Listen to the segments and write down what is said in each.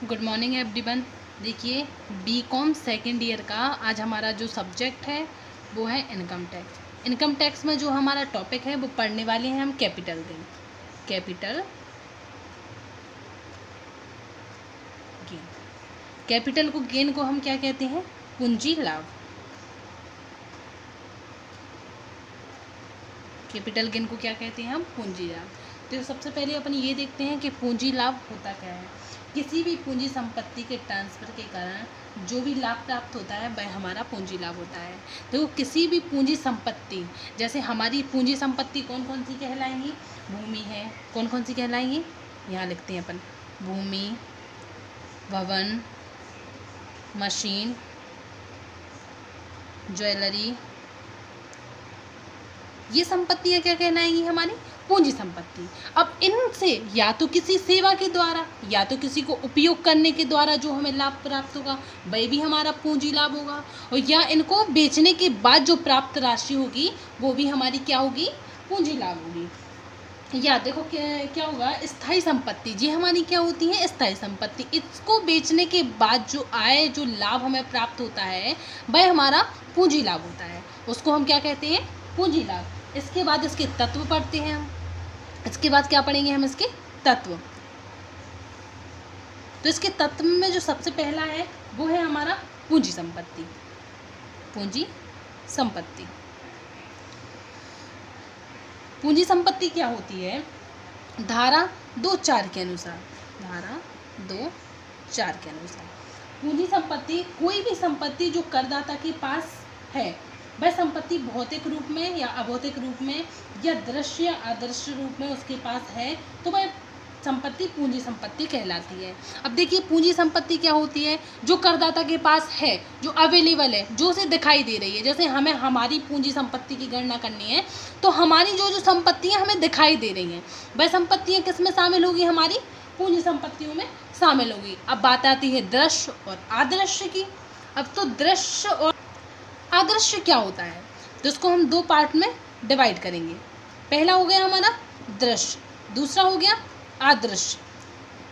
Good morning everyone. देखिए, BCom second year का आज हमारा जो सब्जेक्ट है वो है इनकम टैक्स। इनकम टैक्स में जो हमारा टॉपिक है वो पढ़ने वाले हैं हम कैपिटल गेन। कैपिटल गेन को हम क्या कहते हैं? पूंजी लाभ। कैपिटल गेन को क्या कहते हैं हम? पूंजी लाभ। तो सबसे पहले अपन ये देखते हैं कि पूंजी लाभ होता क्या है। किसी भी पूंजी संपत्ति के ट्रांसफ़र के कारण जो भी लाभ प्राप्त होता है वह हमारा पूंजी लाभ होता है। तो किसी भी पूंजी संपत्ति, जैसे हमारी पूंजी संपत्ति कौन कौन सी कहलाएंगी? भूमि है। कौन कौन सी कहलाएंगी? यहाँ लिखते हैं अपन, भूमि, भवन, मशीन, ज्वेलरी, ये संपत्तियाँ क्या कहलाएंगी? हमारी पूंजी संपत्ति। अब इनसे या तो किसी सेवा के द्वारा या तो किसी को उपयोग करने के द्वारा जो हमें लाभ प्राप्त होगा वह भी हमारा पूंजी लाभ होगा, और या इनको बेचने के बाद जो प्राप्त राशि होगी वो भी हमारी क्या होगी? पूंजी लाभ होगी। या देखो क्या होगा? स्थायी संपत्ति, जी हमारी क्या होती है? स्थायी संपत्ति। इसको बेचने के बाद जो आय, जो लाभ हमें प्राप्त होता है वह हमारा पूंजी लाभ होता है। उसको हम क्या कहते हैं? पूंजी लाभ। इसके बाद इसके तत्व पढ़ते हैं हम। इसके बाद क्या पढ़ेंगे हम? इसके तत्व। तो इसके तत्व में जो सबसे पहला है वो है हमारा पूंजी संपत्ति। पूंजी संपत्ति। पूंजी संपत्ति क्या होती है? धारा 2(4) के अनुसार, धारा 2(4) के अनुसार पूंजी संपत्ति कोई भी संपत्ति जो करदाता के पास है, वह संपत्ति भौतिक रूप में या अभौतिक रूप में या दृश्य या अदृश्य रूप में उसके पास है तो वह संपत्ति पूंजी संपत्ति कहलाती है। अब देखिए, पूंजी संपत्ति क्या होती है? जो करदाता के पास है, जो अवेलेबल है, जो उसे दिखाई दे रही है। जैसे हमें हमारी पूंजी संपत्ति की गणना करनी है तो हमारी जो जो संपत्तियां हमें दिखाई दे रही हैं वह संपत्तियां किस में शामिल होगी? हमारी पूंजी संपत्तियों में शामिल होगी। अब बात आती है दृश्य और अदृश्य की। अब तो दृश्य और अदृश्य क्या होता है तो इसको हम दो पार्ट में डिवाइड करेंगे। पहला हो गया हमारा दृश्य, दूसरा हो गया अदृश्य।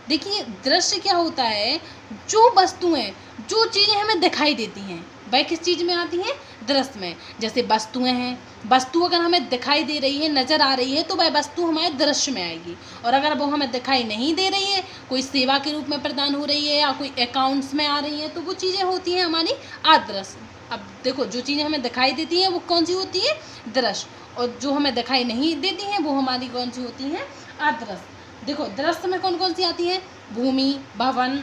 देखिए, दृश्य क्या होता है? जो वस्तुएं, जो चीज़ें हमें दिखाई देती हैं वह किस चीज़ में आती हैं? दृश्य में। जैसे वस्तुएं हैं, वस्तु अगर हमें दिखाई दे रही है, नज़र आ रही है तो वह वस्तु हमारे दृश्य में आएगी। और अगर वो हमें दिखाई नहीं दे रही है, कोई सेवा के रूप में प्रदान हो रही है या कोई अकाउंट्स में आ रही है, तो वो चीज़ें होती हैं हमारी अदृश्य। अब देखो, जो चीज़ें हमें दिखाई देती हैं वो कौन सी होती है? दृश्य। और जो हमें दिखाई नहीं देती हैं वो हमारी कौन सी होती हैं? अदृश्य। देखो, दृश्य में कौन कौन सी आती हैं? भूमि, भवन,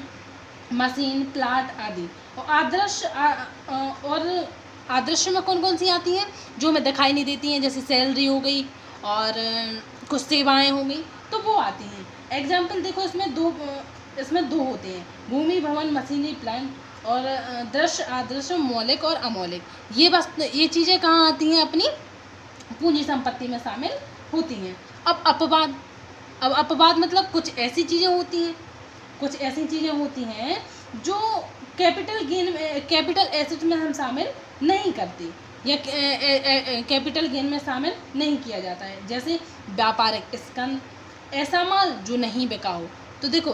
मशीन, प्लाट आदि। और अदृश्य में कौन कौन सी आती हैं? जो हमें दिखाई नहीं देती हैं, जैसे सैलरी हो गई और कुछ सेवाएं हो गई, तो वो आती हैं। एग्जाम्पल देखो, इसमें दो होते हैं, भूमि, भवन, मशीनरी, प्लांट। और दृश्य, अदृश्य, मौलिक और अमौलिक। ये चीज़ें कहाँ आती हैं? अपनी पूंजी संपत्ति में शामिल होती हैं। अब अपवाद मतलब कुछ ऐसी चीज़ें होती हैं जो कैपिटल गेन में, कैपिटल एसेट में हम शामिल नहीं करते या कैपिटल गेन में शामिल नहीं किया जाता है। जैसे व्यापारिक स्कंद, ऐसा माल जो नहीं बिका हो। तो देखो,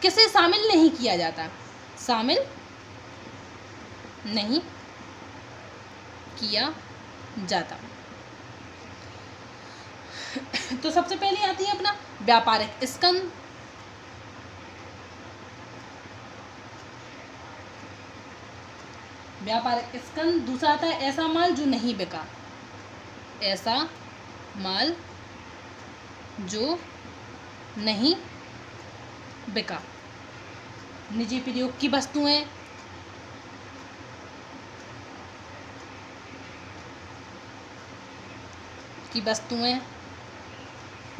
किसे शामिल नहीं किया जाता? शामिल नहीं किया जाता। तो सबसे पहले आती है अपना व्यापारिक स्कंद। व्यापारिक स्कंद। दूसरा आता है ऐसा माल जो नहीं बिका। ऐसा माल जो नहीं बिका। निजी प्रयोग की वस्तुएं,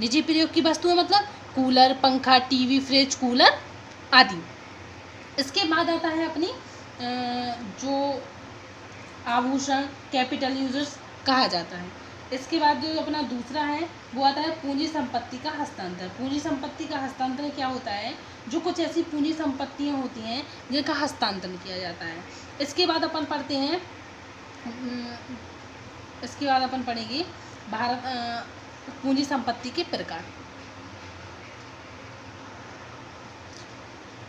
निजी प्रयोग की वस्तुएं मतलब कूलर, पंखा, टीवी, फ्रिज, कूलर आदि। इसके बाद आता है अपनी जो आभूषण, कैपिटल यूजर्स कहा जाता है। इसके बाद जो अपना दूसरा है वो आता है पूंजी संपत्ति का हस्तांतरण। पूंजी संपत्ति का हस्तांतरण क्या होता है? जो कुछ ऐसी पूंजी संपत्तियां होती हैं जिनका हस्तांतरण किया जाता है। इसके बाद अपन पढ़ते हैं, इसके बाद अपन पढ़ेंगे पूंजी संपत्ति के प्रकार।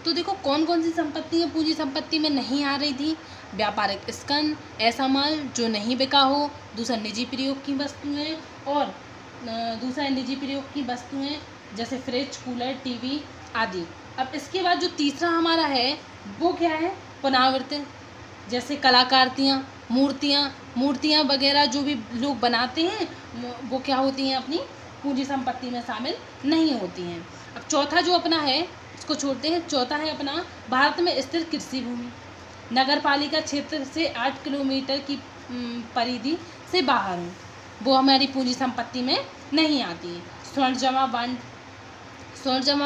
तो देखो कौन कौन सी संपत्तियाँ पूंजी संपत्ति में नहीं आ रही थी। व्यापारिक स्कंद, ऐसा माल जो नहीं बिका हो। दूसरा निजी प्रयोग की वस्तुएं, और दूसरा निजी प्रयोग की वस्तुएं जैसे फ्रिज, कूलर, टीवी आदि। अब इसके बाद जो तीसरा हमारा है वो क्या है, पुनरावृत्ति, जैसे कलाकृतियाँ, मूर्तियाँ वगैरह जो भी लोग बनाते हैं वो क्या होती हैं, अपनी पूंजी संपत्ति में शामिल नहीं होती हैं। अब चौथा जो अपना है इसको छोड़ते हैं। चौथा है अपना भारत में स्थित कृषि भूमि, नगर पालिका क्षेत्र से 8 किलोमीटर की परिधि से बाहर हो, वो हमारी पूंजी संपत्ति में नहीं आती है। स्वर्ण जमा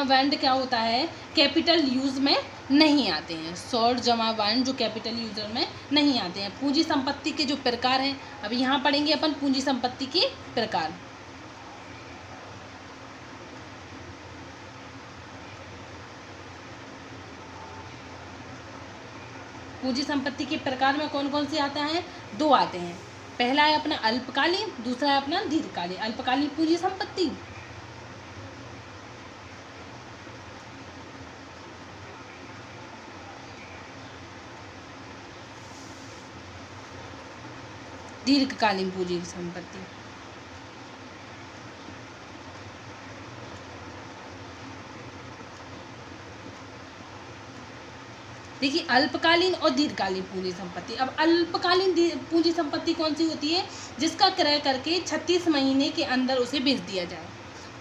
बॉन्ड क्या होता है, कैपिटल यूज में नहीं आते हैं। स्वर्ण जमा बॉन्ड जो कैपिटल यूजर में नहीं आते हैं। पूंजी संपत्ति के जो प्रकार हैं, अब यहाँ पढ़ेंगे अपन पूंजी संपत्ति के प्रकार। पूंजी संपत्ति के प्रकार में कौन कौन से आते हैं, 2 आते हैं। पहला है अपना अल्पकालीन, दूसरा है अपना दीर्घकालीन। अल्पकालीन पूंजी संपत्ति, दीर्घकालीन पूंजी संपत्ति। देखिए अल्पकालीन और दीर्घकालीन पूंजी संपत्ति। अब अल्पकालीन पूंजी संपत्ति कौन सी होती है, जिसका क्रय करके 36 महीने के अंदर उसे बेच दिया जाए।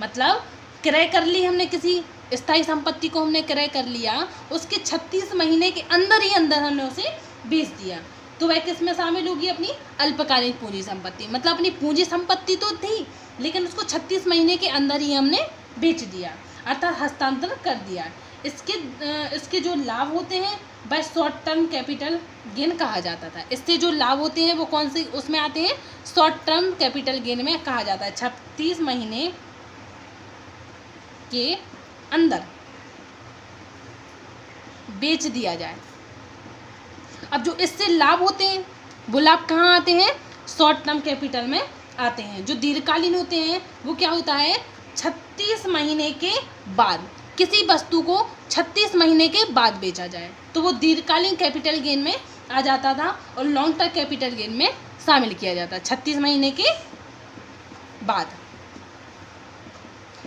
मतलब क्रय कर ली हमने, किसी स्थायी संपत्ति को हमने क्रय कर लिया, उसके 36 महीने के अंदर ही अंदर हमने उसे बेच दिया, तो वह किस में शामिल होगी, अपनी अल्पकालीन पूंजी संपत्ति। मतलब अपनी पूंजी संपत्ति तो थी लेकिन उसको 36 महीने के अंदर ही हमने बेच दिया, अर्थात हस्तांतरण कर दिया। इसके जो लाभ होते हैं वह शॉर्ट टर्म कैपिटल गेन कहा जाता था। इससे जो लाभ होते हैं वो कौन से उसमें आते हैं, शॉर्ट टर्म कैपिटल गेन में कहा जाता है। 36 महीने के अंदर बेच दिया जाए। अब जो इससे लाभ होते हैं वो लाभ कहाँ आते हैं, शॉर्ट टर्म कैपिटल में आते हैं। जो दीर्घकालीन होते हैं वो क्या होता है, 36 महीने के बाद, किसी वस्तु को 36 महीने के बाद बेचा जाए तो वो दीर्घकालीन कैपिटल गेन में आ जाता था और लॉन्ग टर्म कैपिटल गेन में शामिल किया जाता है। 36 महीने के बाद,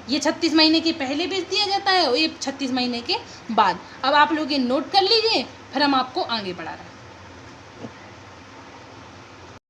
ये 36 महीने के पहले बेच दिया जाता है और ये 36 महीने के बाद। अब आप लोग ये नोट कर लीजिए, फिर हम आपको आगे बढ़ा रहे हैं।